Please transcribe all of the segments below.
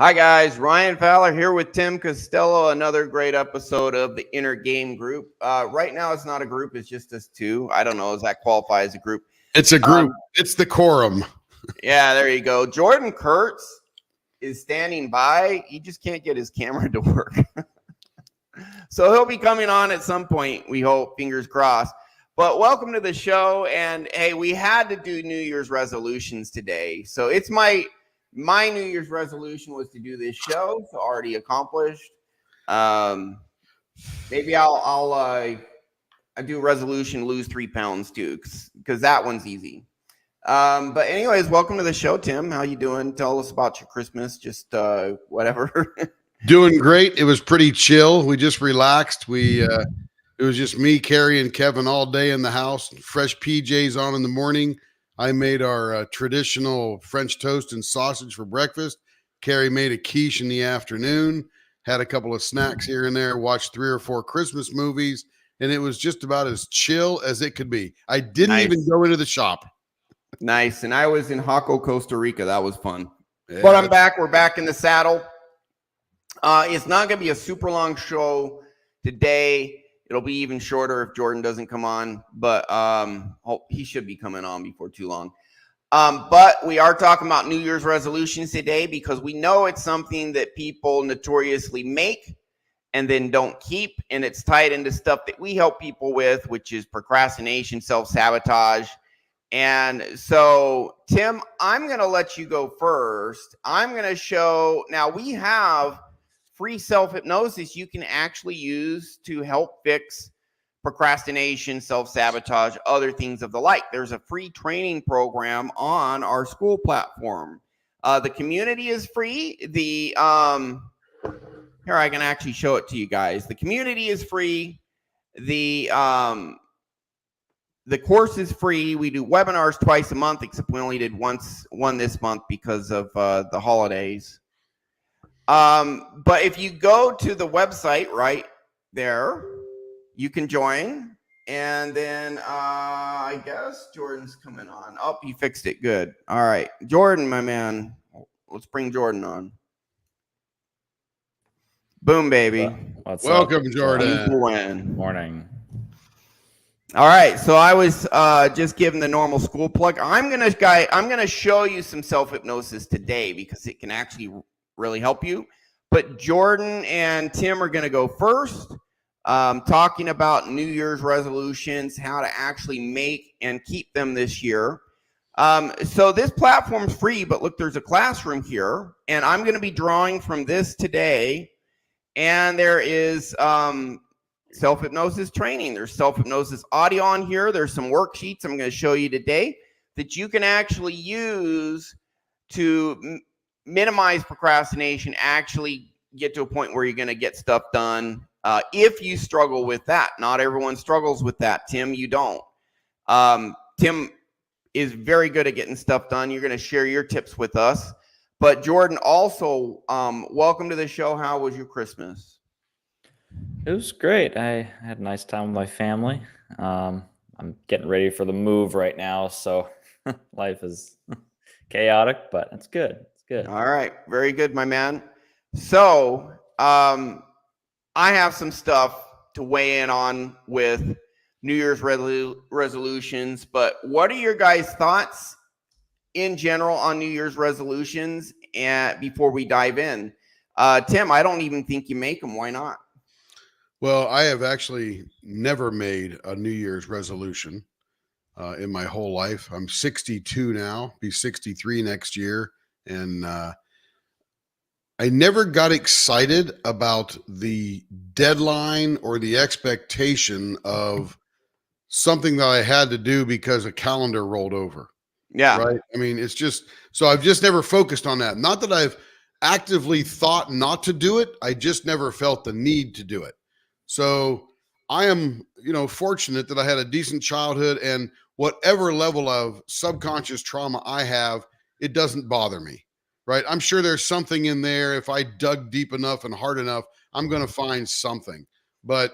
Hi guys, Ryan Fowler here with Tim Costello. Another great episode of the Inner Game Group. Right now, it's not a group; it's just us two. I don't know. Does that qualify as a group? It's a group. It's the quorum. Yeah, there you go. Jordan Kurtz is standing by. He just can't get his camera to work, so he'll be coming on at some point. We hope. Fingers crossed. But welcome to the show. And hey, we had to do New Year's resolutions today, so it's my New Year's resolution was to do this show, so already accomplished. Maybe I'll do a resolution, lose 3 pounds too, because that one's easy. But anyways, welcome to the show, Tim. How you doing? Tell us about your Christmas, just whatever. Doing great. It was pretty chill. We just relaxed. It was just me, Carrie, and Kevin all day in the house. Fresh PJs on in the morning. I made our traditional French toast and sausage for breakfast. Carrie made a quiche in the afternoon, had a couple of snacks here and there, watched 3 or 4 Christmas movies, and it was just about as chill as it could be. I didn't even go into the shop. Nice. And I was in Jaco, Costa Rica. That was fun. Yeah. But I'm back. We're back in the saddle. It's not going to be a super long show today. It'll be even shorter if Jordan doesn't come on, but he should be coming on before too long. But we are talking about New Year's resolutions today because we know it's something that people notoriously make and then don't keep, and it's tied into stuff that we help people with, which is procrastination, self-sabotage. And so, Tim, I'm going to let you go first. I'm going to show, now we have free self-hypnosis you can actually use to help fix procrastination, self-sabotage, other things of the like. There's a free training program on our school platform. The community is free. Here, I can actually show it to you guys. The community is free. The course is free. We do webinars twice a month, except we only did one this month because of the holidays. But if you go to the website right there, you can join. And then I guess Jordan's coming on. Oh, he fixed it. Good. All right. Jordan, my man. Let's bring Jordan on. Boom, baby. What's Welcome, up? Jordan. Morning. All right. So I was just giving the normal school plug. I'm gonna show you some self-hypnosis today because it can actually really help you. But Jordan and Tim are going to go first, talking about New Year's resolutions, how to actually make and keep them this year. So this platform's free, but look, there's a classroom here, and I'm going to be drawing from this today. And there is self-hypnosis training. There's self-hypnosis audio on here. There's some worksheets I'm going to show you today that you can actually use to minimize procrastination, actually get to a point where you're going to get stuff done. If you struggle with that, not everyone struggles with that. Tim, you don't. Tim is very good at getting stuff done. You're going to share your tips with us. But Jordan, also, welcome to the show. How was your Christmas? It was great. I had a nice time with my family. I'm getting ready for the move right now, so life is chaotic, but it's good. Good. All right. Very good, my man. So I have some stuff to weigh in on with New Year's resolutions, but what are your guys' thoughts in general on New Year's resolutions and before we dive in? Tim, I don't even think you make them. Why not? Well, I have actually never made a New Year's resolution in my whole life. I'm 62 now, be 63 next year. And I never got excited about the deadline or the expectation of something that I had to do because a calendar rolled over. Yeah. Right. I mean, it's just, so I've just never focused on that. Not that I've actively thought not to do it. I just never felt the need to do it. So I am, fortunate that I had a decent childhood, and whatever level of subconscious trauma I have, it doesn't bother me, right? I'm sure there's something in there. If I dug deep enough and hard enough, I'm going to find something, but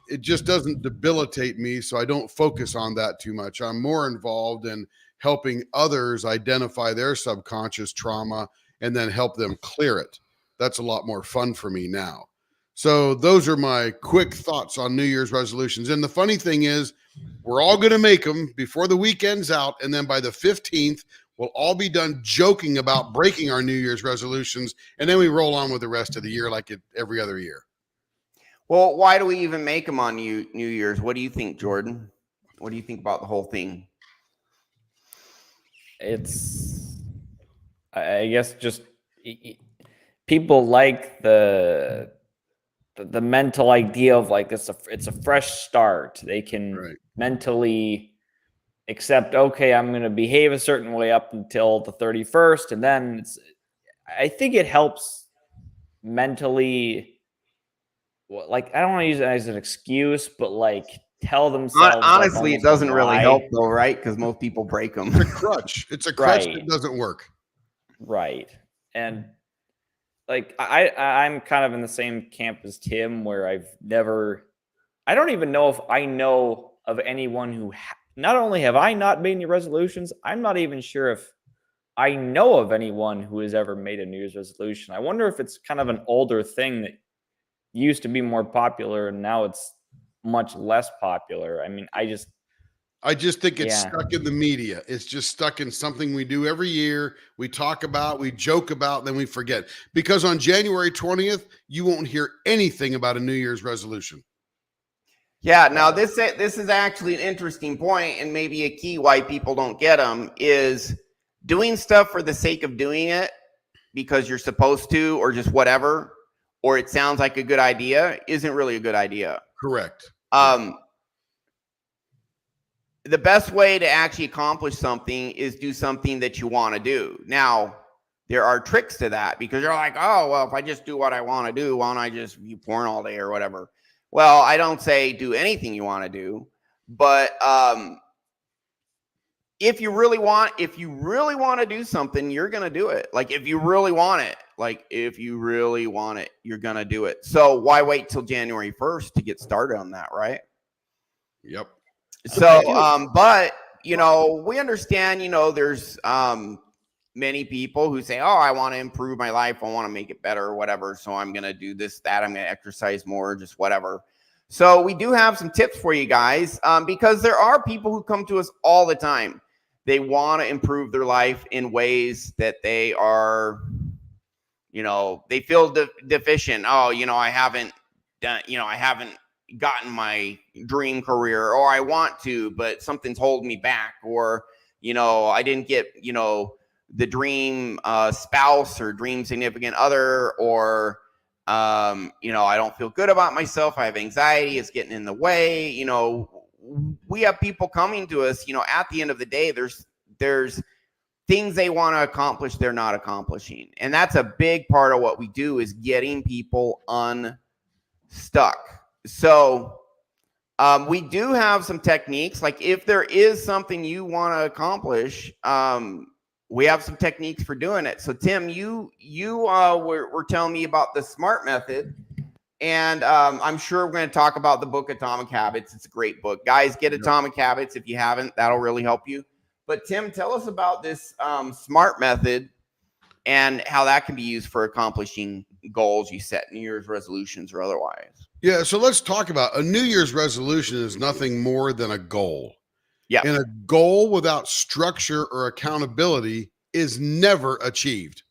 it just doesn't debilitate me. So I don't focus on that too much. I'm more involved in helping others identify their subconscious trauma and then help them clear it. That's a lot more fun for me now. So those are my quick thoughts on New Year's resolutions. And the funny thing is, we're all going to make them before the weekend's out. And then by the 15th, we'll all be done joking about breaking our New Year's resolutions. And then we roll on with the rest of the year like every other year. Well, why do we even make them on New Year's? What do you think, Jordan? What do you think about the whole thing? It's, I guess, just people like the mental idea of like it's a fresh start. They can mentally accept, okay, I'm going to behave a certain way up until the 31st, and then I think it helps mentally. Like, I don't want to use it as an excuse, but like tell themselves. Honestly, like, it doesn't really help though, right? Because most people break them. It's a crutch. It's a crutch that doesn't work. Right. And like I'm kind of in the same camp as Tim, where I don't even know if I know of anyone who not only have I not made any resolutions, I'm not even sure if I know of anyone who has ever made a New Year's resolution. I wonder if it's kind of an older thing that used to be more popular and now it's much less popular. I mean, I just think it's stuck in the media. It's just stuck in something we do every year. We talk about, we joke about, then we forget. Because on January 20th, you won't hear anything about a New Year's resolution. Yeah, now this is actually an interesting point, and maybe a key why people don't get them is doing stuff for the sake of doing it because you're supposed to, or just whatever, or it sounds like a good idea, isn't really a good idea. Correct. The best way to actually accomplish something is do something that you want to do. Now, there are tricks to that because you're like, oh, well, if I just do what I want to do, why don't I just view porn all day or whatever? Well, I don't say do anything you want to do, but if you really want to do something, you're going to do it. Like if you really want it, you're going to do it. So why wait till January 1st to get started on that, right? Yep. So, but we understand, there's many people who say, oh, I want to improve my life. I want to make it better or whatever. So I'm going to do this, that. I'm going to exercise more, just whatever. So we do have some tips for you guys because there are people who come to us all the time. They want to improve their life in ways that they are, they feel deficient. Oh, I haven't done, I haven't gotten my dream career, or I want to, but something's holding me back, or, I didn't get, the dream spouse or dream significant other, or, I don't feel good about myself. I have anxiety. It's getting in the way. We have people coming to us, at the end of the day, there's things they want to accomplish they're not accomplishing. And that's a big part of what we do, is getting people unstuck. So we do have some techniques. Like if there is something you want to accomplish, we have some techniques for doing it. So Tim, you were telling me about the SMART method, and I'm sure we're going to talk about the book Atomic Habits. It's a great book, guys. Get Atomic Habits if you haven't. That'll really help you. But Tim, tell us about this SMART method and how that can be used for accomplishing goals you set, New Year's resolutions or otherwise. Yeah, so let's talk about a New Year's resolution is nothing more than a goal. Yeah. And a goal without structure or accountability is never achieved.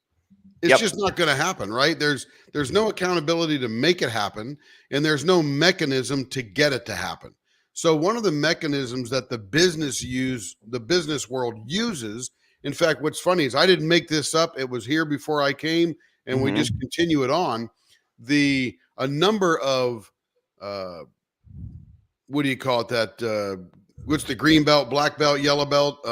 It's just not going to happen, right? There's no accountability to make it happen, and there's no mechanism to get it to happen. So one of the mechanisms that the business world uses, in fact, what's funny is I didn't make this up. It was here before I came, and we just continue it on. A number of, what do you call it? That, what's the green belt, black belt, yellow belt?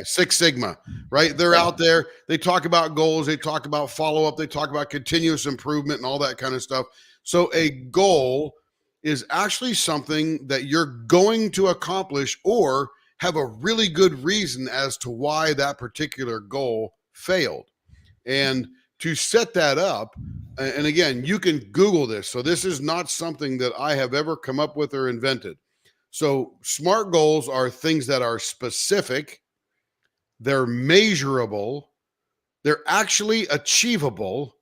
Six Sigma, right? They're out there. They talk about goals. They talk about follow-up. They talk about continuous improvement and all that kind of stuff. So a goal is actually something that you're going to accomplish or have a really good reason as to why that particular goal failed. And to set that up, and again, you can Google this. So this is not something that I have ever come up with or invented. So SMART goals are things that are specific, they're measurable, They're actually achievable.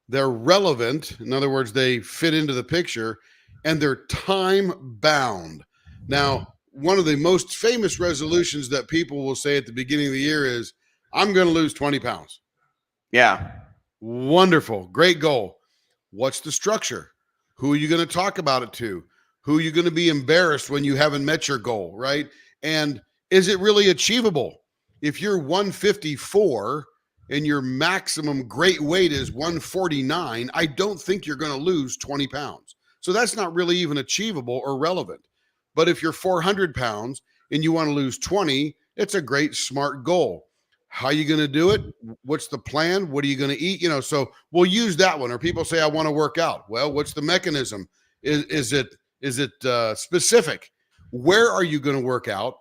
They're relevant. In other words, they fit into the picture, and they're time bound. Now, one of the most famous resolutions that people will say at the beginning of the year is, I'm going to lose 20 pounds. Yeah. Wonderful. Great goal. What's the structure? Who are you going to talk about it to? Who are you going to be embarrassed when you haven't met your goal, right? And is it really achievable? If you're 154 and your maximum great weight is 149, I don't think you're going to lose 20 pounds. So that's not really even achievable or relevant. But if you're 400 pounds and you want to lose 20, it's a great, smart goal. How are you going to do it? What's the plan? What are you going to eat? So we'll use that one. Or people say, I want to work out. Well, what's the mechanism? Is it specific? Where are you going to work out?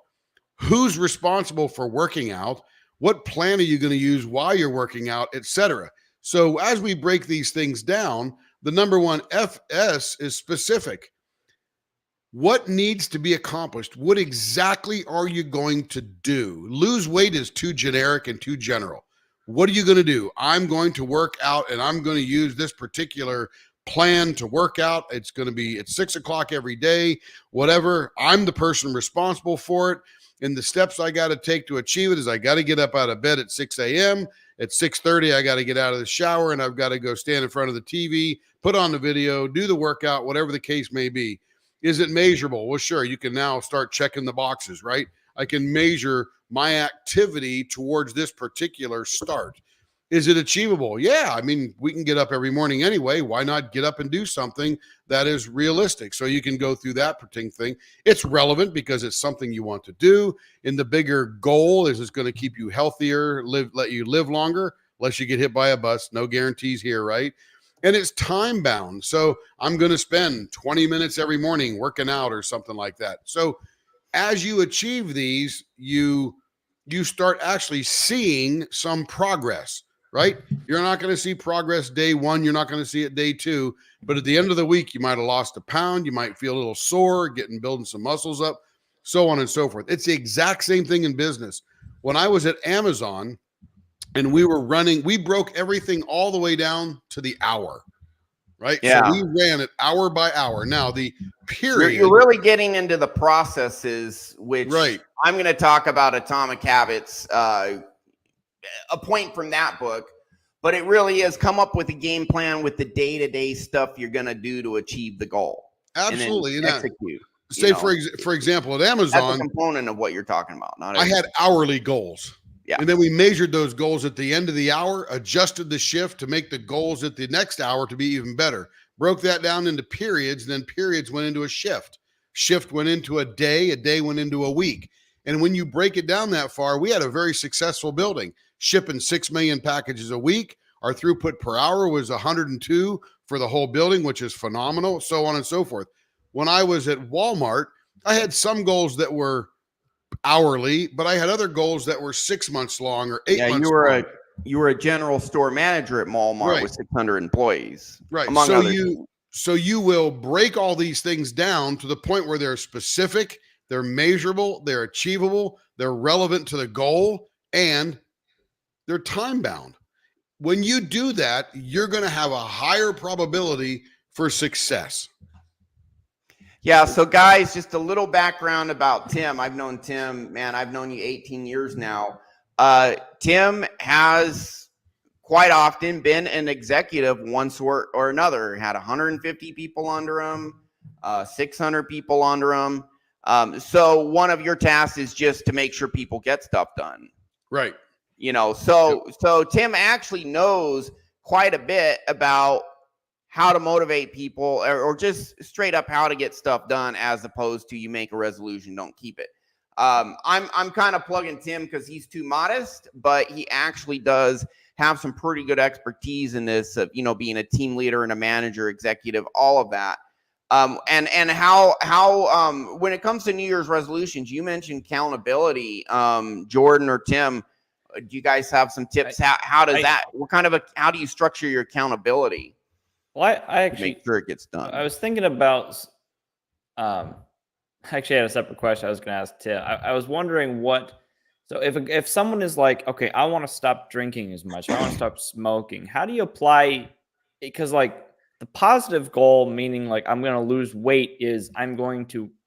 Who's responsible for working out? What plan are you going to use while you're working out, etc.? So as we break these things down, the number one FS is specific. What needs to be accomplished? What exactly are you going to do? Lose weight is too generic and too general. What are you going to do? I'm going to work out, and I'm going to use this particular plan to work out. It's going to be at 6 o'clock every day, whatever. I'm the person responsible for it. And the steps I got to take to achieve it is I got to get up out of bed at 6 a.m. At 6:30, I got to get out of the shower, and I've got to go stand in front of the TV, put on the video, do the workout, whatever the case may be. Is it measurable? Well, sure. You can now start checking the boxes, right? I can measure my activity towards this particular start. Is it achievable? Yeah. I mean, we can get up every morning anyway. Why not get up and do something that is realistic? So you can go through that particular thing. It's relevant because it's something you want to do. And the bigger goal is it's going to keep you healthier, let you live longer, unless you get hit by a bus. No guarantees here, right? And it's time bound. So I'm going to spend 20 minutes every morning working out or something like that. So as you achieve these, you start actually seeing some progress, right? You're not going to see progress day one. You're not going to see it day two. But at the end of the week, you might have lost a pound. You might feel a little sore, building some muscles up, so on and so forth. It's the exact same thing in business. When I was at Amazon, and we were running, we broke everything all the way down to the hour, right? Yeah. So we ran it hour by hour. Now the period. You're really getting into the processes, which right. I'm going to talk about Atomic Habits, a point from that book, but it really is come up with a game plan with the day-to-day stuff you're going to do to achieve the goal. Absolutely. And then execute. Say for example, at Amazon, that's a component of what you're talking about. I had hourly goals. Yeah. And then we measured those goals at the end of the hour, adjusted the shift to make the goals at the next hour to be even better. Broke that down into periods, and then periods went into a shift. Shift went into a day went into a week. And when you break it down that far, we had a very successful building, shipping 6 million packages a week. Our throughput per hour was 102 for the whole building, which is phenomenal, so on and so forth. When I was at Walmart, I had some goals that were hourly, but I had other goals that were 6 months long or 8 months long. You were a general store manager at Walmart with 600 employees. Right. Among so others. you will break all these things down to the point where they're specific, they're measurable, they're achievable, they're relevant to the goal, and they're time bound. When you do that, you're going to have a higher probability for success. Yeah. So guys, just a little background about Tim. I've known Tim, man, I've known you 18 years now. Tim has quite often been an executive one sort or another, had 150 people under him, 600 people under him. So one of your tasks is just to make sure people get stuff done. Right. So Tim actually knows quite a bit about how to motivate people or just straight up how to get stuff done, as opposed to you make a resolution, don't keep it. I'm kind of plugging Tim because he's too modest, but he actually does have some pretty good expertise in this, being a team leader and a manager, executive, all of that. And how when it comes to New Year's resolutions, you mentioned accountability. Jordan or Tim, do you guys have some tips? How do you structure your accountability? Well, I actually make sure it gets done. I was thinking about, I actually had a separate question I was going to ask Tim. I was wondering what So if someone is like, okay, I want to stop drinking as much, I want to stop smoking, how do you apply? Because like the positive goal, meaning like I'm going to lose weight, is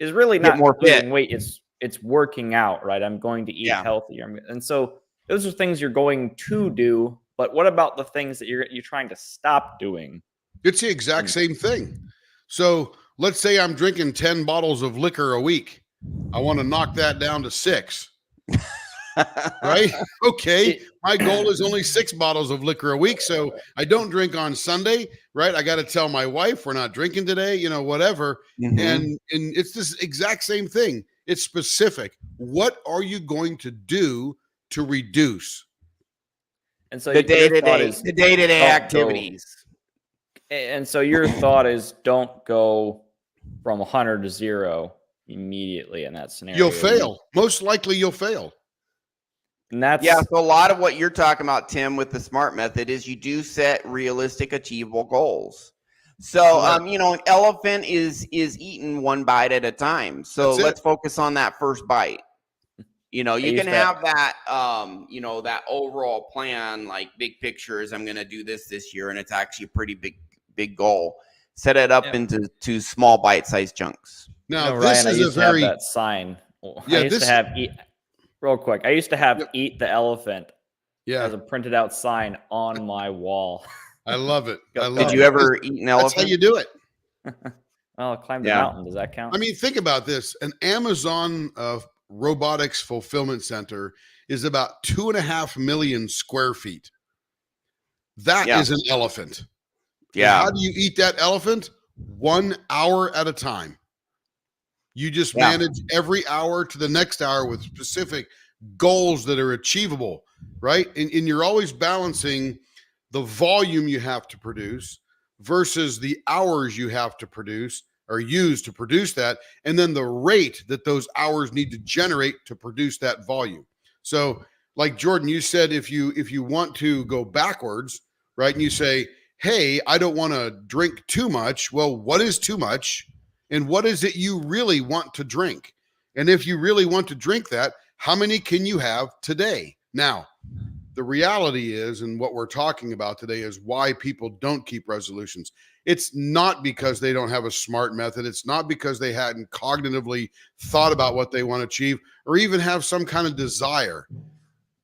really Get not more fit. losing weight. It's working out, right? I'm going to eat Yeah. healthier, and so those are things you're going to do. But what about the things that you're trying to stop doing? It's the exact same thing. So let's say I'm drinking 10 bottles of liquor a week. I want to knock that down to 6. Right? Okay. My goal is only 6 bottles of liquor a week. So I don't drink on Sunday, right? I got to tell my wife we're not drinking today, whatever. Mhm. And it's this exact same thing. It's specific. What are you going to do to reduce? And so the your thought day-to-day, is the day-to-day don't go- activities. And so your thought is don't go from 100 to 0 immediately in that scenario. You'll fail. Most likely you'll fail. And that's Yeah, so a lot of what you're talking about, Tim, with the SMART method is you do set realistic, achievable goals. So, Correct. an elephant is eaten one bite at a time. So That's it. let's focus on that first bite. You used can that- have that, that overall plan, like big pictures. I'm going to do this year, and it's actually a pretty big goal. Set it up Yeah. into small bite-sized chunks. Now, Ryan, this I is used a to have very that sign. Yeah, I used this- to have real quick. I used to have Yep. eat the elephant yeah. as a printed out sign on my wall. I love it. I love Did it. you ever eat an That's elephant? how you do it. Well, I climbed the Yeah. mountain. Does that count? I mean, think about this. An Amazon robotics fulfillment center is about 2.5 million square feet. That is Yeah. an elephant. And Yeah. how do you eat that elephant? 1 hour at a time. You just Yeah. manage every hour to the next hour with specific goals that are achievable, right? And you're always balancing the volume you have to produce versus the hours you have to produce or use to produce that, and then the rate that those hours need to generate to produce that volume. So, like Jordan, you said if you want to go backwards, right? And you say, hey, I don't want to drink too much. Well, what is too much? And what is it you really want to drink? And if you really want to drink that, how many can you have today? Now, the reality is, and what we're talking about today is why people don't keep resolutions. It's not because they don't have a SMART method. It's not because they hadn't cognitively thought about what they want to achieve or even have some kind of desire.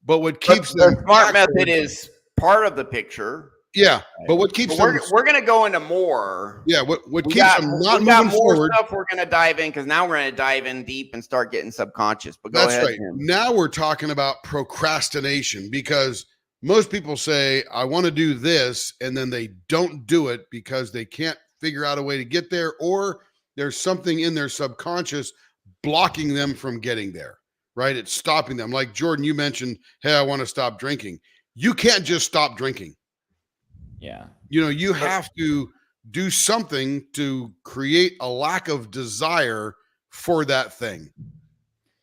But what keeps the them SMART backwards- method is part of the picture. yeah, but what keeps them We're going to go into more. yeah, what We keeps got, them not we got moving more forward. stuff we're going to dive in because now we're going to dive in deep and start getting subconscious. But go That's ahead, right. Tim. Now we're talking about procrastination because most people say, I want to do this, and then they don't do it because they can't figure out a way to get there, or there's something in their subconscious blocking them from getting there, right? It's stopping them. Like Jordan, you mentioned, hey, I want to stop drinking. You can't just stop drinking. Yeah. You have to do something to create a lack of desire for that thing.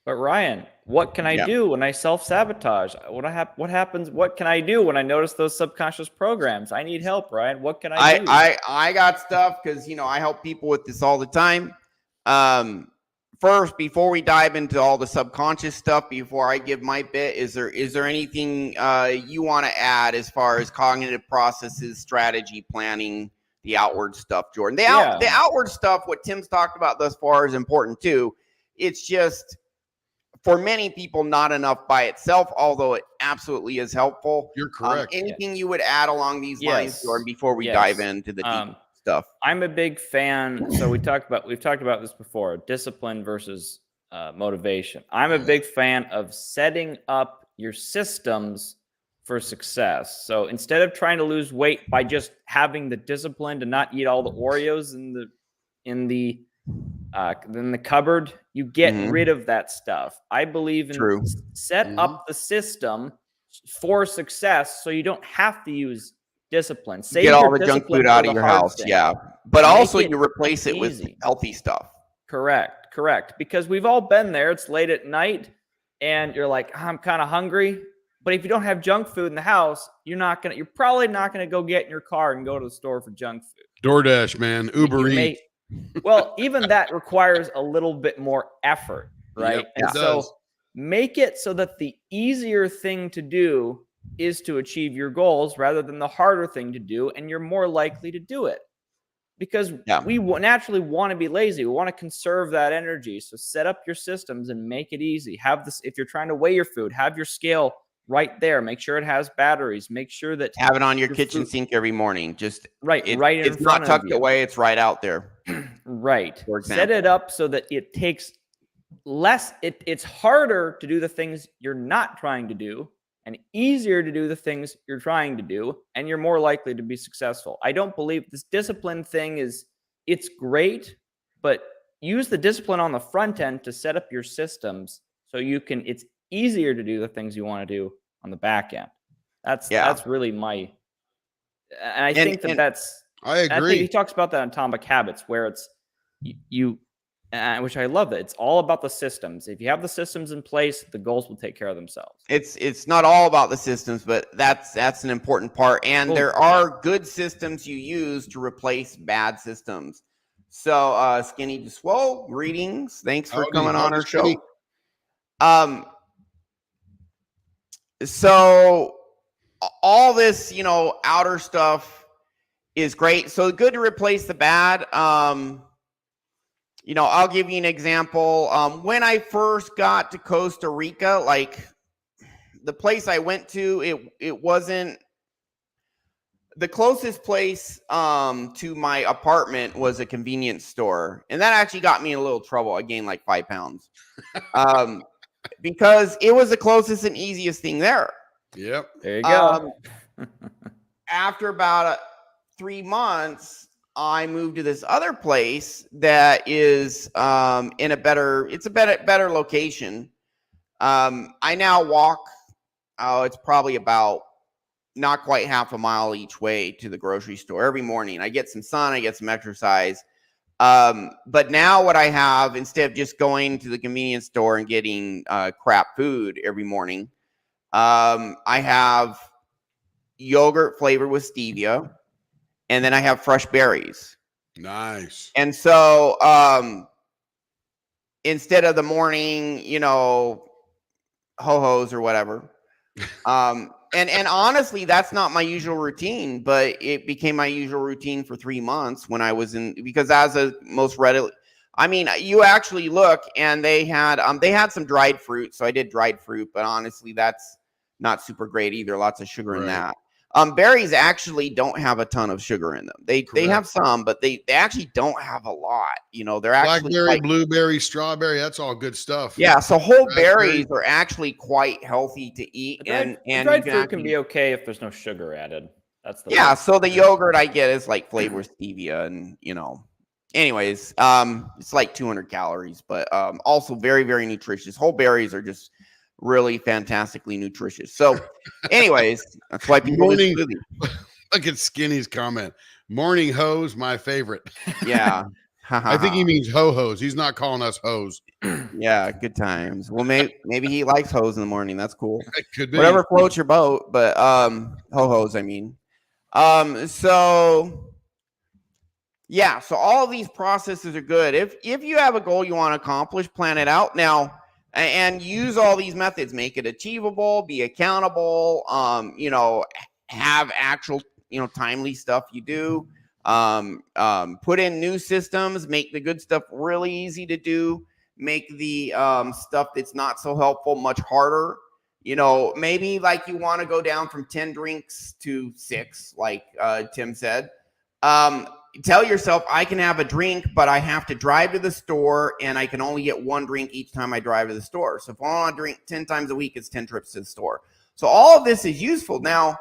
But Ryan, what can I Yeah. do when I self-sabotage? What happens? What can I do when I notice those subconscious programs? I need help, Ryan. What can I do? I got stuff because I help people with this all the time. First, before we dive into all the subconscious stuff, before I give my bit, is there anything you want to add as far as cognitive processes, strategy, planning, the outward stuff, Jordan? The outward stuff, what Tim's talked about thus far, is important too. It's just, for many people, not enough by itself, although it absolutely is helpable. You're correct. Anything you would add along these lines, Yes. Jordan, before we Yes. dive into the deep stuff? I'm a big fan. So we've talked about this before: discipline versus motivation. I'm a big fan of setting up your systems for success. So instead of trying to lose weight by just having the discipline to not eat all the Oreos in the cupboard, you get Mhm. rid of that stuff. I believe in True. set up the system for success so you don't have to use discipline. Save Get all your the junk discipline food for out the of your hard house. thing. Yeah. But Make also it you replace it with easy. healthy stuff. Correct. Because we've all been there. It's late at night and you're like, I'm kind of hungry. But if you don't have junk food in the house, you're probably not gonna go get in your car and go to the store for junk food. DoorDash, man, Uber Eats. Well, even that requires a little bit more effort, right? Yep, it and so does. make it so that the easier thing to do is to achieve your goals rather than the harder thing to do, and you're more likely to do it. Because Yeah. we naturally want to be lazy. We want to conserve that energy. So set up your systems and make it easy. Have this, if you're trying to weigh your food, have your scale right there. Make sure it has batteries. Make sure that Have it on your kitchen food, sink every morning. Just right in it's front not tucked of you. away. It's right out there. Right. For example. Set it up so that it takes less. It's harder to do the things you're not trying to do, and easier to do the things you're trying to do, and you're more likely to be successful. I don't believe this discipline thing it's great, but use the discipline on the front end to set up your systems so it's easier to do the things you want to do on the back end. That's really my, and I think that's, I agree. I think he talks about that in Atomic Habits, where it's which I love that it's all about the systems. If you have the systems in place, the goals will take care of themselves. It's not all about the systems, but that's an important part. And there are good systems you use to replace bad systems. So Skinny to Swole, greetings. Thanks for coming on our show. So all this, outer stuff is great. So good to replace the bad. I'll give you an example. When I first got to Costa Rica, like the place I went to, it wasn't the closest place to my apartment was a convenience store. And that actually got me in a little trouble. I gained like 5 pounds because it was the closest and easiest thing there. Yep. There you go. After about 3 months, I moved to this other place that is in a better location. I now walk, it's probably about not quite half a mile each way to the grocery store every morning. I get some sun, I get some exercise. But now what I have, instead of just going to the convenience store and getting crap food every morning, I have yogurt flavored with stevia. And then I have fresh berries. Nice. And so instead of the morning, ho-hos or whatever. And honestly, that's not my usual routine, but it became my usual routine for 3 months when I was because as a most readily, you actually look and they had some dried fruit. So I did dried fruit, but honestly, that's not super great either. Lots of sugar in that. Berries actually don't have a ton of sugar in them. They have some, but they actually don't have a lot. They're actually blackberry, blueberry, strawberry. That's all good stuff. Yeah, so whole berries are actually quite healthy to eat, and dried fruit can be okay if there's no sugar added. That's the So the yogurt I get is like flavored stevia, and anyways, it's like 200 calories, but also very, very nutritious. Whole berries are just really fantastically nutritious. So anyways, that's why people look at Skinny's comment. Morning hose, my favorite. Yeah. I think he means ho-hos. He's not calling us hoes. Yeah, good times. Well, maybe he likes hoes in the morning. That's cool. It could be. Whatever floats your boat, but ho-hos, I mean. So all of these processes are good. If you have a goal you want to accomplish, plan it out now. And use all these methods, make it achievable, be accountable, have actual, timely stuff you do, put in new systems, make the good stuff really easy to do, make the stuff that's not so helpful much harder. Maybe like you want to go down from 10 drinks to 6, like Tim said. Tell yourself, I can have a drink, but I have to drive to the store, and I can only get 1 drink each time I drive to the store. So if I want to drink 10 times a week, it's 10 trips to the store. So all of this is useful. Now,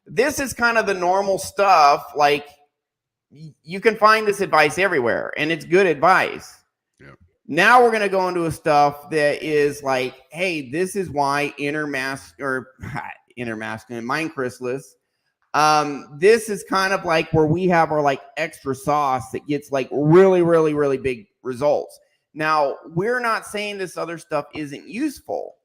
this is kind of the normal stuff. Like, you can find this advice everywhere, and it's good advice. Yep. Now we're going to go into a stuff that is like, hey, this is why inner masculine, MindChrysalis. This is kind of like where we have our like extra sauce that gets like really, really, really big results. Now, we're not saying this other stuff isn't useful,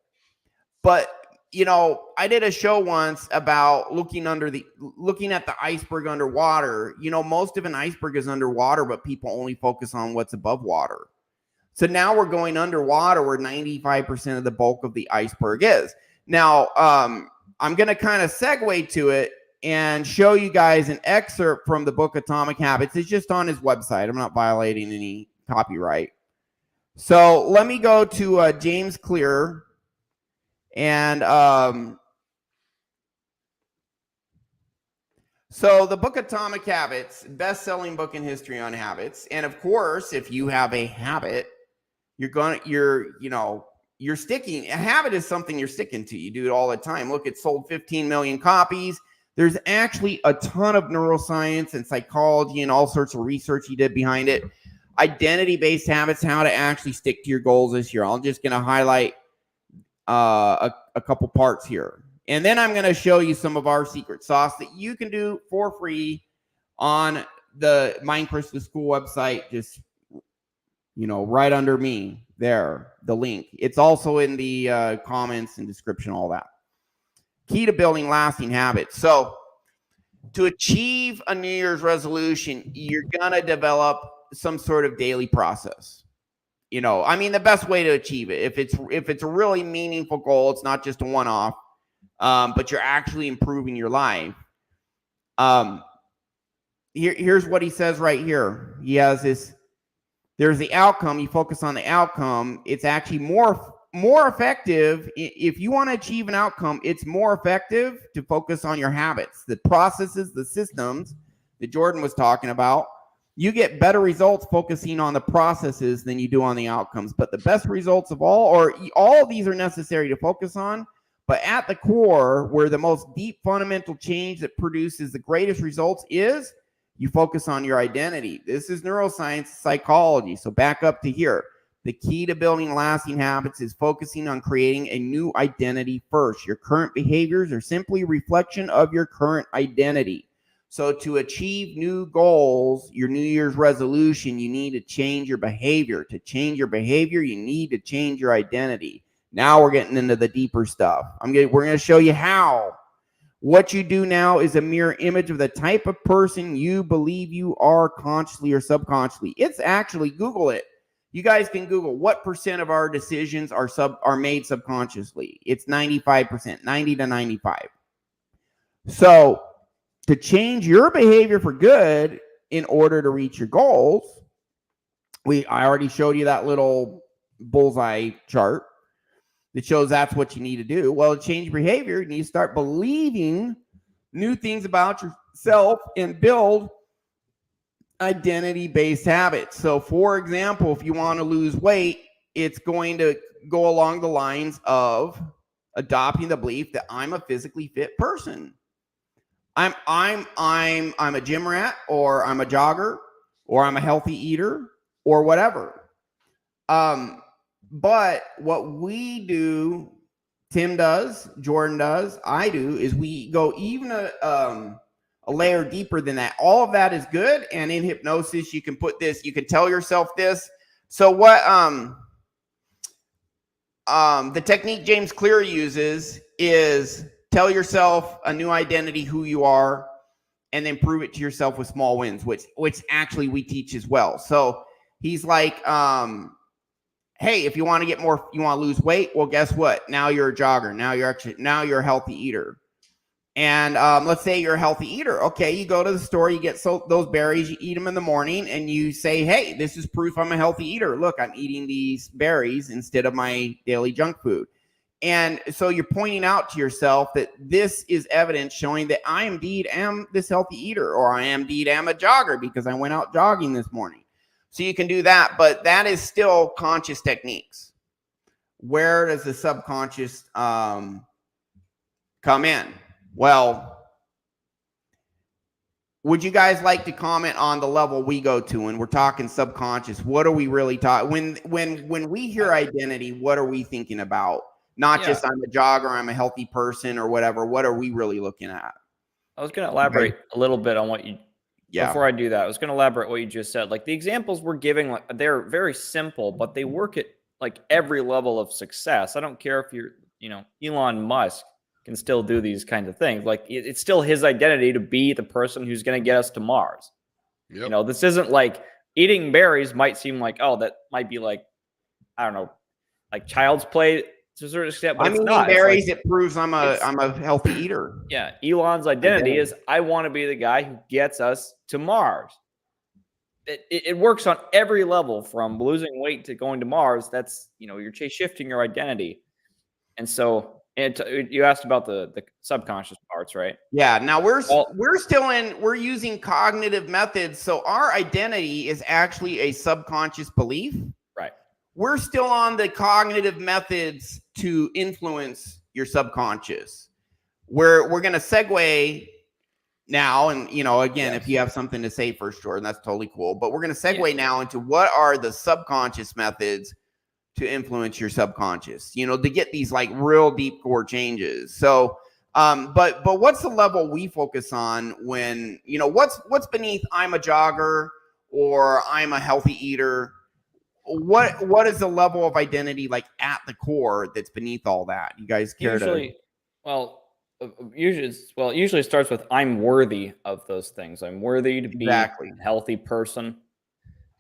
but I did a show once about looking at the iceberg underwater. Most of an iceberg is underwater, but people only focus on what's above water. So now we're going underwater where 95% of the bulk of the iceberg is. Now, I'm going to kind of segue to it and show you guys an excerpt from the book Atomic Habits. It's just on his website. I'm not violating any copyright. So let me go to James Clear. And so the book Atomic Habits, best-selling book in history on habits. And of course, if you have a habit, you're sticking. A habit is something you're sticking to. You do it all the time. Look, it sold 15 million copies. There's actually a ton of neuroscience and psychology and all sorts of research he did behind it. Identity-based habits, how to actually stick to your goals this year. I'm just going to highlight a couple parts here. And then I'm going to show you some of our secret sauce that you can do for free on the MindChrysalis School website. Just, right under me there, the link. It's also in the comments and description, all that. Key to building lasting habits. So to achieve a New Year's resolution, you're going to develop some sort of daily process. The best way to achieve it, if it's a really meaningful goal, it's not just a one-off, but you're actually improving your life. Here's what he says right here. He has this, there's the outcome. You focus on the outcome. It's actually more effective. If you want to achieve an outcome, it's more effective to focus on your habits, the processes, the systems that Jordan was talking about. You get better results focusing on the processes than you do on the outcomes. But the best results of all of these are necessary to focus on. But at the core, where the most deep fundamental change that produces the greatest results is, you focus on your identity. This is neuroscience, psychology. So back up to here. The key to building lasting habits is focusing on creating a new identity first. Your current behaviors are simply a reflection of your current identity. So to achieve new goals, your New Year's resolution, you need to change your behavior. To change your behavior, you need to change your identity. Now we're getting into the deeper stuff. We're going to show you how. What you do now is a mirror image of the type of person you believe you are consciously or subconsciously. It's actually, Google it. You guys can Google what % of our decisions are made subconsciously. It's 95%, 90 to 95. So to change your behavior for good in order to reach your goals, I already showed you that little bullseye chart that shows that's what you need to do. Well, to change behavior, you need to start believing new things about yourself and build identity-based habits. So, for example, if you want to lose weight, it's going to go along the lines of adopting the belief that I'm a physically fit person. I'm a gym rat, or I'm a jogger, or I'm a healthy eater, or whatever. But what we do, Tim does, Jordan does, I do, is we go even a layer deeper than that. All of that is good. And in hypnosis, you can put this, you can tell yourself this. So what the technique James Clear uses is tell yourself a new identity, who you are, and then prove it to yourself with small wins, which actually we teach as well. So he's like, hey, if you want to get more, you want to lose weight, well, guess what? Now you're a jogger. Now you're a healthy eater. And let's say you're a healthy eater. Okay, you go to the store, you get those berries, you eat them in the morning, and you say, hey, this is proof I'm a healthy eater. Look, I'm eating these berries instead of my daily junk food. And so you're pointing out to yourself that this is evidence showing that I indeed am this healthy eater, or I indeed am a jogger because I went out jogging this morning. So you can do that, but that is still conscious techniques. Where does the subconscious come in? Well, would you guys like to comment on the level we go to when we're talking subconscious? What are we really talking? When we hear identity, what are we thinking about? Not just I'm a jogger, I'm a healthy person, or whatever. What are we really looking at? I was going to elaborate a little bit on what you. Before I do that, I was going to elaborate what you just said. Like the examples we're giving, like, they're very simple, but they work at like every level of success. I don't care if you're, Elon Musk can still do these kinds of things. Like it's still his identity to be the person who's going to get us to Mars. Yep. This isn't like eating berries might seem like, oh, that might be like I don't know, like child's play to a certain extent, but I'm it's eating not. berries. It's like, It proves I'm it's a healthy eater. yeah. Elon's identity is I want to be the guy who gets us to Mars. It works on every level, from losing weight to going to Mars. That's, you're shifting your identity. And so, you asked about the subconscious parts, right? Yeah. Now we're Well, we're using cognitive methods. So our identity is actually a subconscious belief. right. We're still on the cognitive methods to influence your subconscious. We're going to segue now, and again, Yes. if you have something to say first, Jordan, that's totally cool. But we're going to segue now into what are the subconscious methods to influence your subconscious, to get these like real deep core changes. So, but what's the level we focus on when, what's beneath I'm a jogger or I'm a healthy eater? What is the level of identity like at the core that's beneath all that? You guys care Usually, usually it starts with I'm worthy of those things. I'm worthy to be Exactly. a healthy person.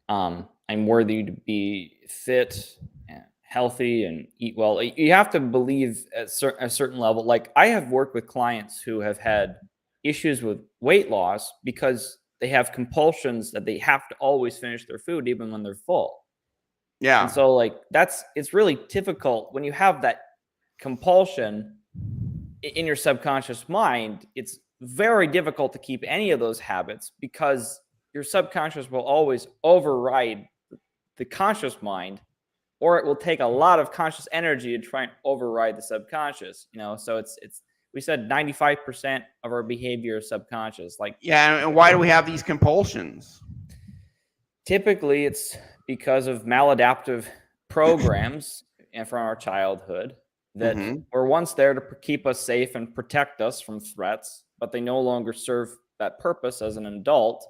I'm worthy to be fit and healthy and eat well. You have to believe at a certain level. Like, I have worked with clients who have had issues with weight loss because they have compulsions that they have to always finish their food even when they're full. Yeah. And so, like, it's really difficult when you have that compulsion in your subconscious mind. It's very difficult to keep any of those habits because your subconscious will always override the conscious mind, or it will take a lot of conscious energy to try and override the subconscious. So it's we said 95% of our behavior is subconscious. Like, yeah, and why do we have these compulsions? typically it's because of maladaptive programs and from our childhood that were once there to keep us safe and protect us from threats, but they no longer serve that purpose as an adult.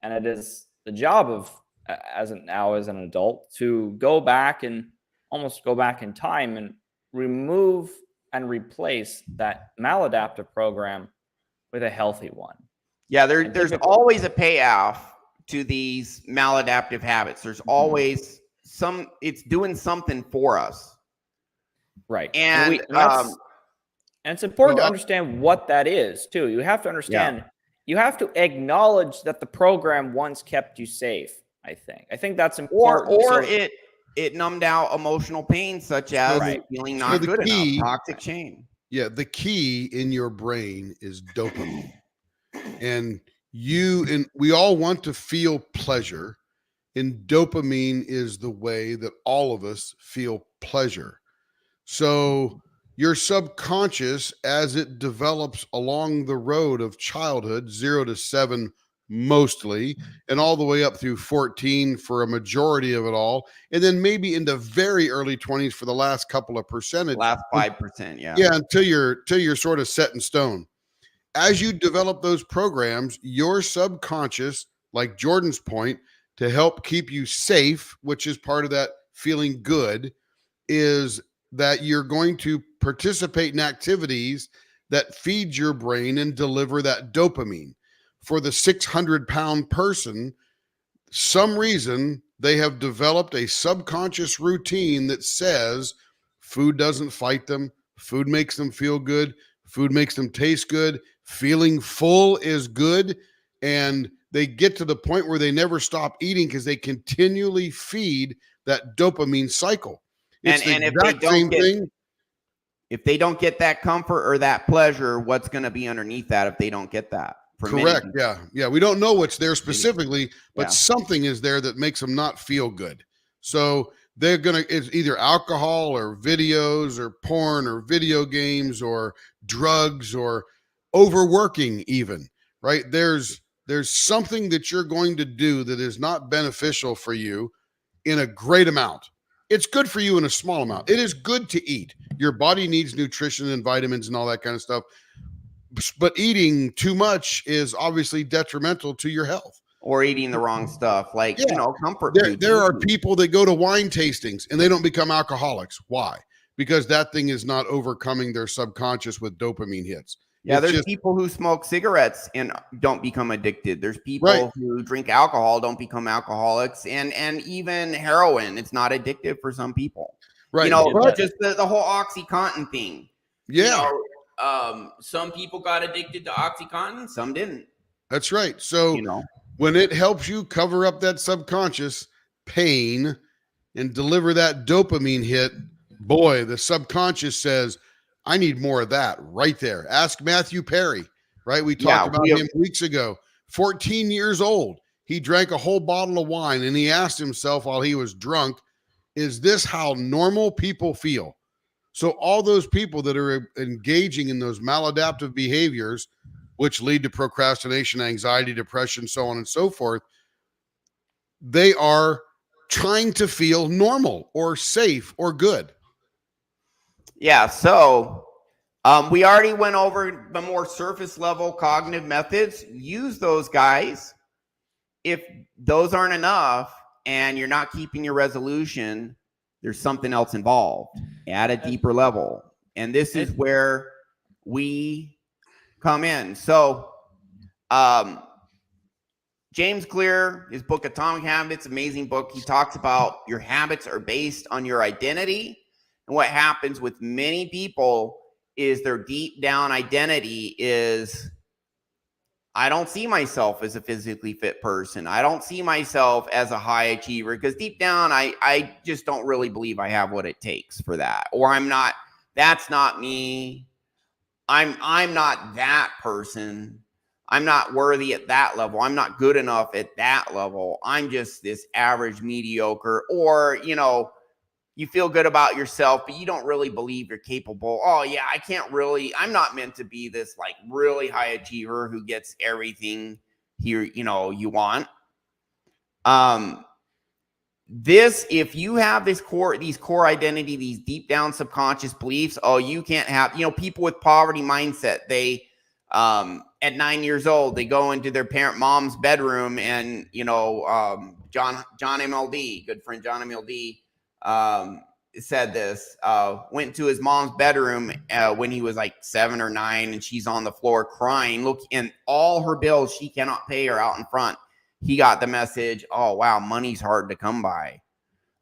And it is the job of as an adult to go back and almost go back in time and remove and replace that maladaptive program with a healthy one. Yeah, there's always a payoff to these maladaptive habits. There's always it's doing something for us. Right. And it's important to understand what that is too. You have to understand, you have to acknowledge that the program once kept you safe. I think that's important. Or it numbed out emotional pain, such as feeling not good enough, toxic chain. Yeah, the key in your brain is dopamine. And we all want to feel pleasure, and dopamine is the way that all of us feel pleasure. So your subconscious, as it develops along the road of childhood, 0 to 7 mostly, and all the way up through 14 for a majority of it all, and then maybe into very early 20s for the last couple of percentage, last 5%, yeah, until you're sort of set in stone. As you develop those programs, your subconscious, like Jordan's point, to help keep you safe, which is part of that feeling good, is that you're going to participate in activities that feed your brain and deliver that dopamine. For the 600-pound person, some reason they have developed a subconscious routine that says food doesn't fight them, food makes them feel good, food makes them taste good, feeling full is good, and they get to the point where they never stop eating because they continually feed that dopamine cycle. It's the exact same thing. If they don't get that comfort or that pleasure, what's going to be underneath that if they don't get that? Correct. Yeah. We don't know what's there specifically, but something is there that makes them not feel good. So it's either alcohol or videos or porn or video games or drugs or overworking even, right? There's something that you're going to do that is not beneficial for you in a great amount. It's good for you in a small amount. It is good to eat. Your body needs nutrition and vitamins and all that kind of stuff. But eating too much is obviously detrimental to your health. Or eating the wrong stuff, like, comfort food. There are people that go to wine tastings and they don't become alcoholics. Why? Because that thing is not overcoming their subconscious with dopamine hits. Yeah, It's there's just people who smoke cigarettes and don't become addicted. There's people right, who drink alcohol, don't become alcoholics, and even heroin. It's not addictive for some people. You right. know, But just the whole OxyContin thing. You yeah, know, some people got addicted to OxyContin, some didn't. that's right. So You know, when it helps you cover up that subconscious pain and deliver that dopamine hit, boy, the subconscious says, I need more of that right there. Ask Matthew Perry, right? We talked yeah, about him weeks ago. 14 years old. He drank a whole bottle of wine and he asked himself while he was drunk, is this how normal people feel? So all those people that are engaging in those maladaptive behaviors, which lead to procrastination, anxiety, depression, so on and so forth, they are trying to feel normal or safe or good. yeah. So we already went over the more surface level cognitive methods. Use those, guys. If those aren't enough and you're not keeping your resolution, there's something else involved at a deeper level. And this is where we come in. So, James Clear, his book Atomic Habits, amazing book. He talks about your habits are based on your identity. And what happens with many people is their deep down identity is, I don't see myself as a physically fit person. I don't see myself as a high achiever because deep down, I just don't really believe I have what it takes for that. Or I'm not, that's not me. I'm not that person. I'm not worthy at that level. I'm not good enough at that level. I'm just this average mediocre. Or, you know, you feel good about yourself, but you don't really believe you're capable. Oh, yeah, I can't really, I'm not meant to be this like really high achiever who gets everything here, you know, you want. This, if you have these core identity, these deep down subconscious beliefs, oh, you can't have, you know, people with poverty mindset, they, at 9 years old, they go into their mom's bedroom and, you know, John MLD, good friend John MLD, said this, went to his mom's bedroom when he was like 7 or 9 and she's on the floor crying, look, and all her bills she cannot pay are out in front. He got the message, oh, wow, money's hard to come by.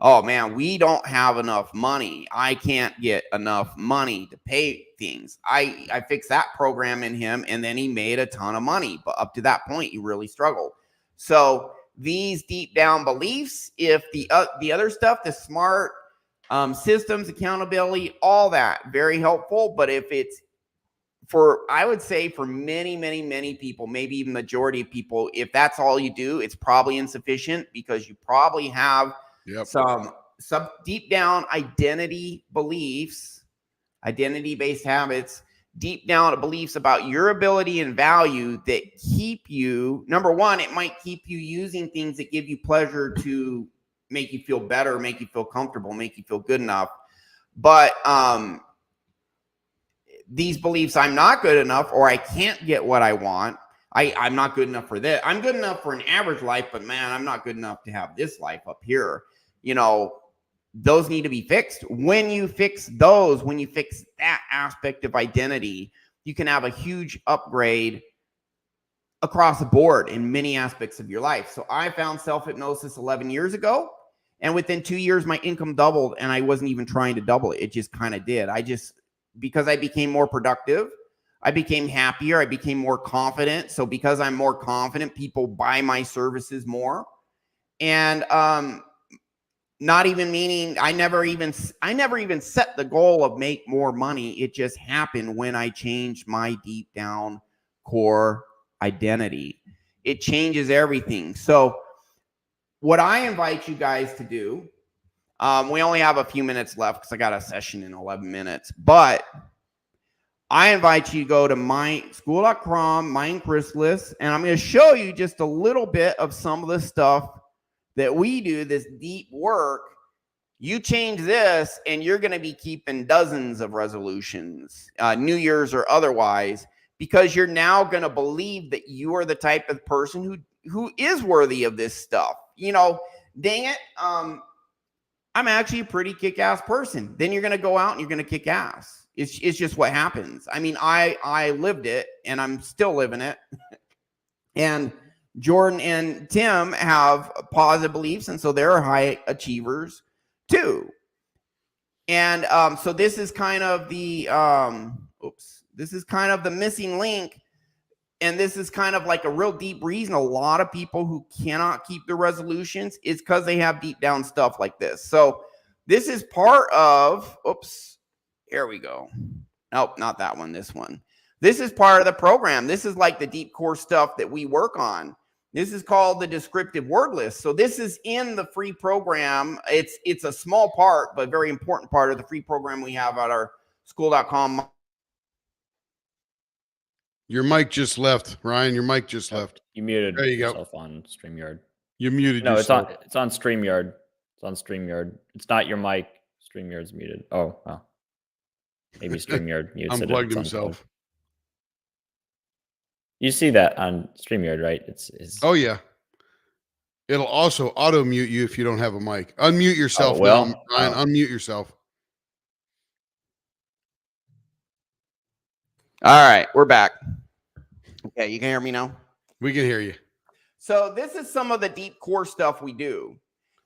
Oh, man, we don't have enough money. I can't get enough money to pay things. I fixed that program in him, and then he made a ton of money. But up to that point, he really struggled. So these deep down beliefs, if the other stuff, the smart systems, accountability, all that, very helpful. But if it's I would say for many, many, many people, maybe even majority of people, if that's all you do, it's probably insufficient because you probably have some deep down identity beliefs, identity-based habits, deep down beliefs about your ability and value that keep you, number one, it might keep you using things that give you pleasure to make you feel better, make you feel comfortable, make you feel good enough. But these beliefs, I'm not good enough, or I can't get what I want. I'm not good enough for this. I'm good enough for an average life, but man, I'm not good enough to have this life up here. You know, those need to be fixed. When you fix those, when you fix that aspect of identity, you can have a huge upgrade across the board in many aspects of your life. So I found self-hypnosis 11 years ago, and within 2 years, my income doubled, and I wasn't even trying to double it. It just kind of did. Because I became more productive, I became happier, I became more confident. So because I'm more confident, people buy my services more. And not even meaning I never even set the goal of make more money. It just happened when I changed my deep down core identity. It changes everything. So what I invite you guys to do, we only have a few minutes left because I got a session in 11 minutes, but I invite you to go to school.com, MindChrysalis, and I'm going to show you just a little bit of some of the stuff that we do, this deep work. You change this, and you're going to be keeping dozens of resolutions, New Year's or otherwise, because you're now going to believe that you are the type of person who is worthy of this stuff. You know, dang it, I'm actually a pretty kick-ass person. Then you're going to go out and you're going to kick ass. It's just what happens. I mean, I lived it and I'm still living it. And Jordan and Tim have positive beliefs, and so they're high achievers too. And so this is kind of the this is kind of the missing link. And this is kind of like a real deep reason a lot of people who cannot keep their resolutions is because they have deep down stuff like this. So this is part of, here we go. Nope, not that one, this one. This is part of the program. This is like the deep core stuff that we work on. This is called the descriptive word list. So this is in the free program. It's a small part, but very important part of the free program we have at our school.com. Your mic just left, Ryan. Your mic just left. You muted There you go. yourself on StreamYard. You muted No, yourself. it's on StreamYard. It's on StreamYard. It's not your mic. StreamYard's muted. Oh, well. Maybe StreamYard muted. Unplugged himself. Unplugged. You see that on StreamYard, right? It's Oh yeah. It'll also auto mute you if you don't have a mic. Unmute yourself now, Ryan. Unmute yourself. All right, we're back. Okay, you can hear me now? We can hear you. So this is some of the deep core stuff we do.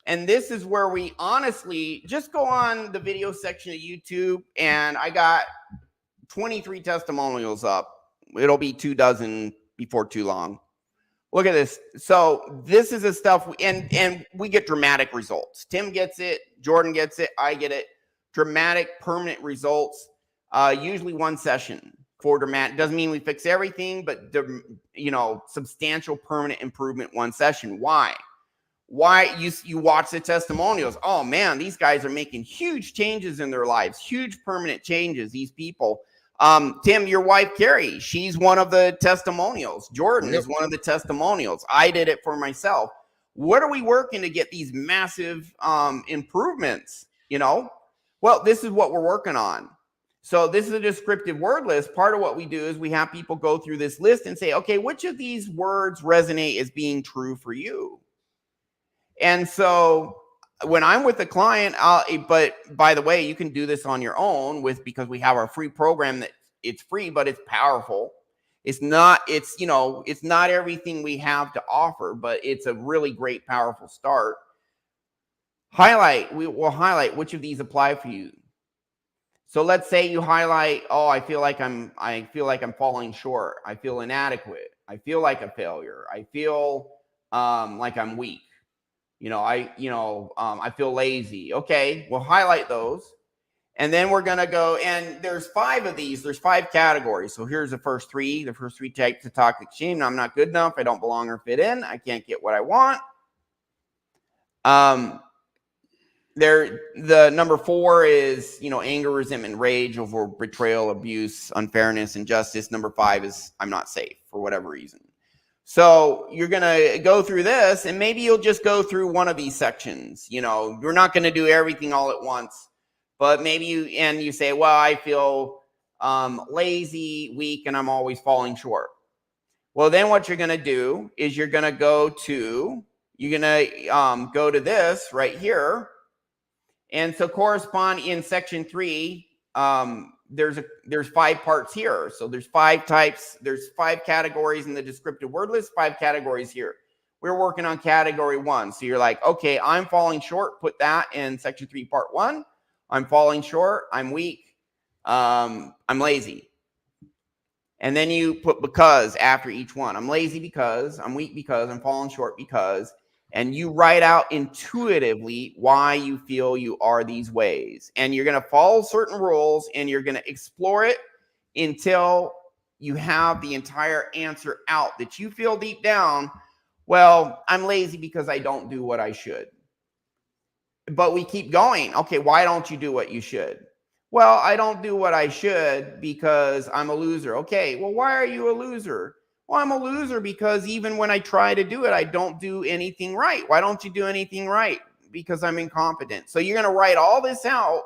And this is where we honestly just go on the video section of YouTube, and I got 23 testimonials up. It'll be 24 before too long. Look at this. So this is the stuff, and we get dramatic results. Tim gets it. Jordan gets it. I get it. Dramatic, permanent results. Usually one session for dramatic. Doesn't mean we fix everything, but substantial permanent improvement one session. Why? You watch the testimonials. Oh man, these guys are making huge changes in their lives, huge permanent changes. These people. Tim, your wife, Carrie, she's one of the testimonials. Jordan is one of the testimonials. I did it for myself. What are we working to get these massive improvements? Well, this is what we're working on. So this is a descriptive word list. Part of what we do is we have people go through this list and say, okay, which of these words resonate as being true for you? And so when I'm with a client, but by the way, you can do this on your own because we have our free program that it's free, but it's powerful. It's not everything we have to offer, but it's a really great, powerful start. We will highlight which of these apply for you. So let's say you highlight, I feel like I'm falling short. I feel inadequate. I feel like a failure. I feel like I'm weak. I feel lazy. Okay, we'll highlight those. And then we're going to go, and there's 5 of these. There's 5 categories. So here's the first 3. The first 3 types of toxic shame. I'm not good enough. I don't belong or fit in. I can't get what I want. The number 4 is, anger, resentment, rage over betrayal, abuse, unfairness, injustice. Number 5 is I'm not safe for whatever reason. So you're going to go through this, and maybe you'll just go through one of these sections. You're not going to do everything all at once, but maybe you say, well, I feel lazy, weak, and I'm always falling short. Well, then what you're going to do is you're going to go to this right here. And so correspond in section 3, there's 5 parts here. So there's 5 types. There's 5 categories in the descriptive word list, 5 categories here. We're working on category 1. So you're like, okay, I'm falling short. Put that in section 3, part 1. I'm falling short. I'm weak. I'm lazy. And then you put because after each one. I'm lazy because, I'm weak because, I'm falling short because. And you write out intuitively why you feel you are these ways. And you're going to follow certain rules, and you're going to explore it until you have the entire answer out that you feel deep down, well, I'm lazy because I don't do what I should. But we keep going. Okay, why don't you do what you should? Well, I don't do what I should because I'm a loser. Okay, well, why are you a loser? Well, I'm a loser because even when I try to do it, I don't do anything right. Why don't you do anything right? Because I'm incompetent. So you're going to write all this out.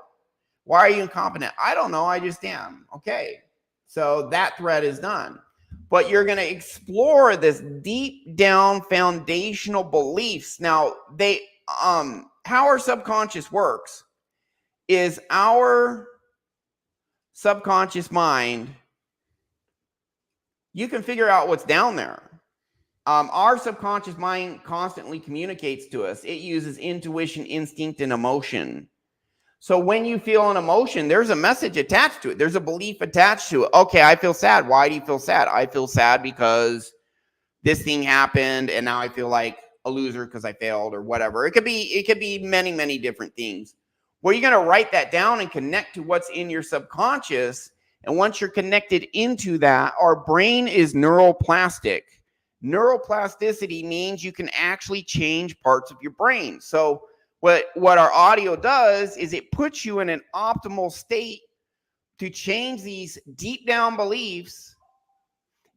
Why are you incompetent? I don't know. I just am. Okay. So that thread is done. But you're going to explore this deep down foundational beliefs. Now, how our subconscious works is our subconscious mind, you can figure out what's down there. Our subconscious mind constantly communicates to us. It uses intuition, instinct, and emotion. So when you feel an emotion, there's a message attached to it. There's a belief attached to it. Okay, I feel sad. Why do you feel sad? I feel sad because this thing happened and now I feel like a loser because I failed or whatever. It could be many, many different things. Well, you're going to write that down and connect to what's in your subconscious. And once you're connected into that, our brain is neuroplastic. Neuroplasticity means you can actually change parts of your brain. So what our audio does is it puts you in an optimal state to change these deep down beliefs.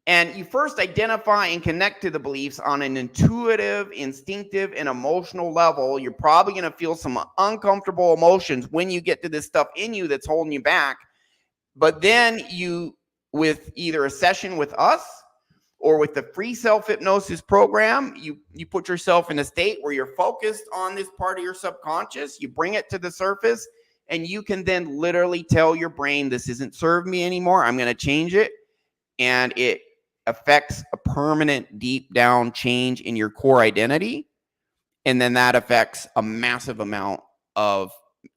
And you first identify and connect to the beliefs on an intuitive, instinctive, and emotional level. You're probably going to feel some uncomfortable emotions when you get to this stuff in you that's holding you back. But then you, with either a session with us or with the free self-hypnosis program, you put yourself in a state where you're focused on this part of your subconscious. You bring it to the surface, and you can then literally tell your brain, this isn't serving me anymore. I'm going to change it. And it affects a permanent deep down change in your core identity. And then that affects a massive amount of,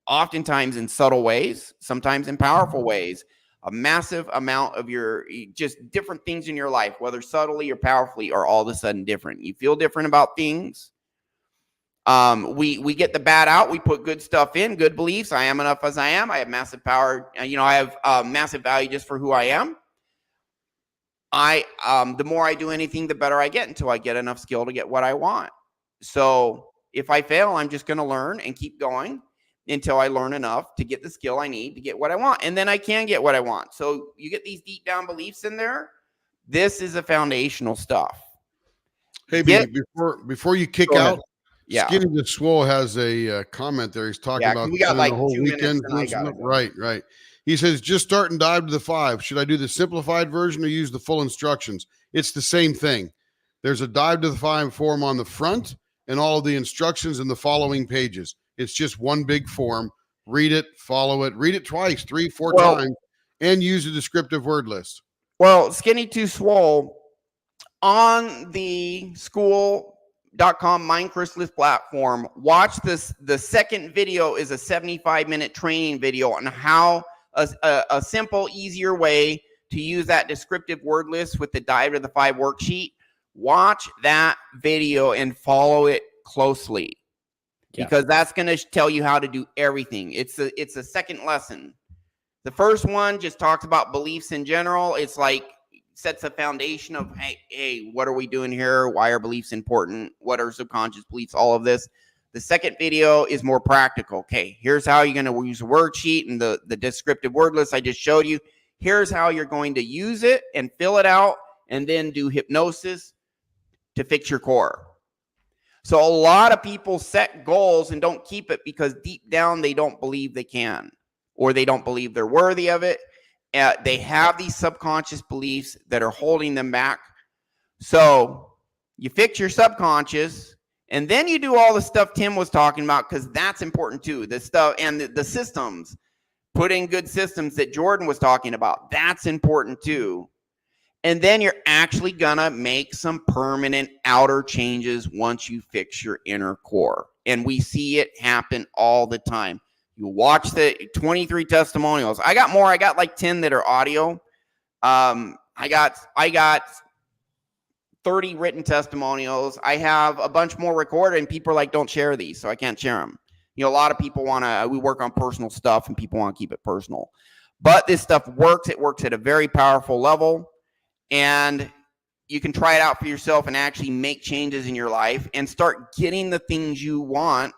oftentimes in subtle ways, sometimes in powerful ways, a massive amount of your just different things in your life, whether subtly or powerfully, are all of a sudden different. You feel different about things. We get the bad out. We put good stuff in, good beliefs. I am enough as I am. I have massive power. I have massive value just for who I am. The more I do anything, the better I get until I get enough skill to get what I want. So if I fail, I'm just going to learn and keep going until I learn enough to get the skill I need to get what I want. And then I can get what I want. So you get these deep down beliefs in there. This is a foundational stuff. Hey, before you kick out, yeah. Skinny the Swole has a comment there. He's talking about we got like the whole 2 weekend. minutes and Right. He says, just start and dive to the 5. Should I do the simplified version or use the full instructions? It's the same thing. There's a dive to the 5 form on the front and all of the instructions in the following pages. It's just one big form. Read it, follow it, read it twice, 3, 4 times, and use a descriptive word list. Well, Skinny to Swole, on the school.com MindChrysalis platform, watch this. The second video is a 75-minute training video on how a simple, easier way to use that descriptive word list with the dive to the 5 worksheet. Watch that video and follow it closely, because that's going to tell you how to do everything. It's a second lesson. The first one just talks about beliefs in general. It's like sets a foundation of, hey, what are we doing here? Why are beliefs important? What are subconscious beliefs? All of this. The second video is more practical. Okay, here's how you're going to use a worksheet and the descriptive word list I just showed you. Here's how you're going to use it and fill it out, and then do hypnosis to fix your core. So a lot of people set goals and don't keep it because deep down they don't believe they can, or they don't believe they're worthy of it. They have these subconscious beliefs that are holding them back. So you fix your subconscious, and then you do all the stuff Tim was talking about, because that's important too. The stuff and the systems, put in good systems that Jordan was talking about. That's important too. And then you're actually gonna make some permanent outer changes once you fix your inner core. And we see it happen all the time. You watch the 23 testimonials. I got more. I got like 10 that are audio. I got 30 written testimonials. I have a bunch more recorded, and people are like, don't share these, so I can't share them. A lot of people we work on personal stuff, and people want to keep it personal. But this stuff works. It works at a very powerful level. And you can try it out for yourself and actually make changes in your life and start getting the things you want,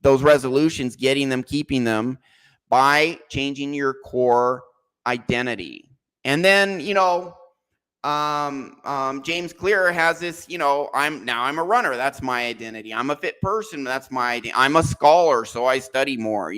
those resolutions, getting them, keeping them, by changing your core identity. And then, James Clear has this, I'm a runner. That's my identity. I'm a fit person. That's my identity. I'm a scholar, so I study more.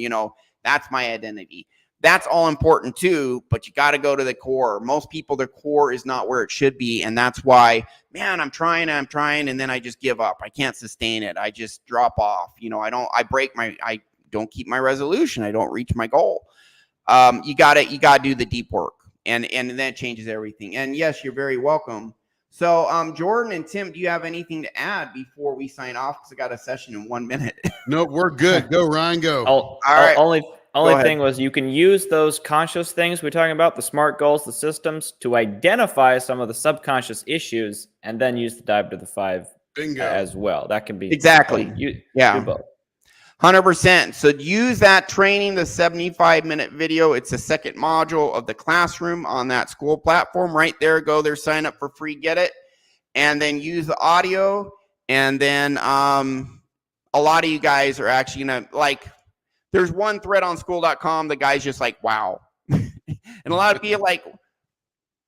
That's my identity. That's all important too, but you got to go to the core. Most people, their core is not where it should be. And that's why, man, I'm trying, and then I just give up. I can't sustain it. I just drop off. I don't keep my resolution. I don't reach my goal. you gotta do the deep work, and then it changes everything. And yes, you're very welcome. So, Jordan and Tim, do you have anything to add before we sign off? Because I got a session in 1 minute. No, we're good. Go, Ryan, go. All right. Only thing was you can use those conscious things we're talking about, the SMART goals, the systems, to identify some of the subconscious issues, and then use the dive to the 5 Bingo. as well. That can be Exactly. do Yeah. both. 100%. So use that training, the 75-minute video. It's the second module of the classroom on that school platform. Right there, go there, sign up for free, get it. And then use the audio. And then a lot of you guys are actually going to, like, there's one thread on school.com. The guy's just like, wow. And a lot of people like,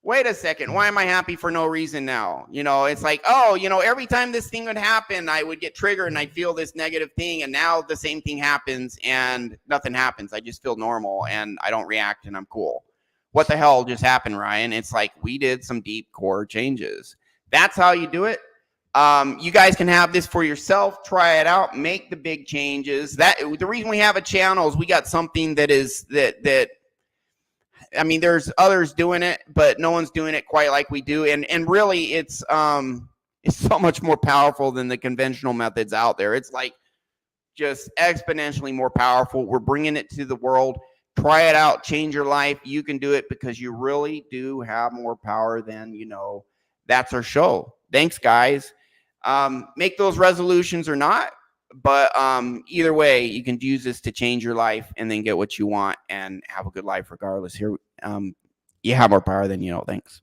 wait a second, why am I happy for no reason now? You know, it's like, oh, you know, every time this thing would happen, I would get triggered and I'd feel this negative thing. And now the same thing happens and nothing happens. I just feel normal and I don't react and I'm cool. What the hell just happened, Ryan? It's like we did some deep core changes. That's how you do it. You guys can have this for yourself. Try it out. Make the big changes. The reason we have a channel is we got something that is that. I mean, there's others doing it, but no one's doing it quite like we do. And really, it's so much more powerful than the conventional methods out there. It's like just exponentially more powerful. We're bringing it to the world. Try it out. Change your life. You can do it because you really do have more power than you know. That's our show. Thanks, guys. Make those resolutions or not, but either way, you can use this to change your life and then get what you want and have a good life regardless. Here, you have more power than you know. Thanks.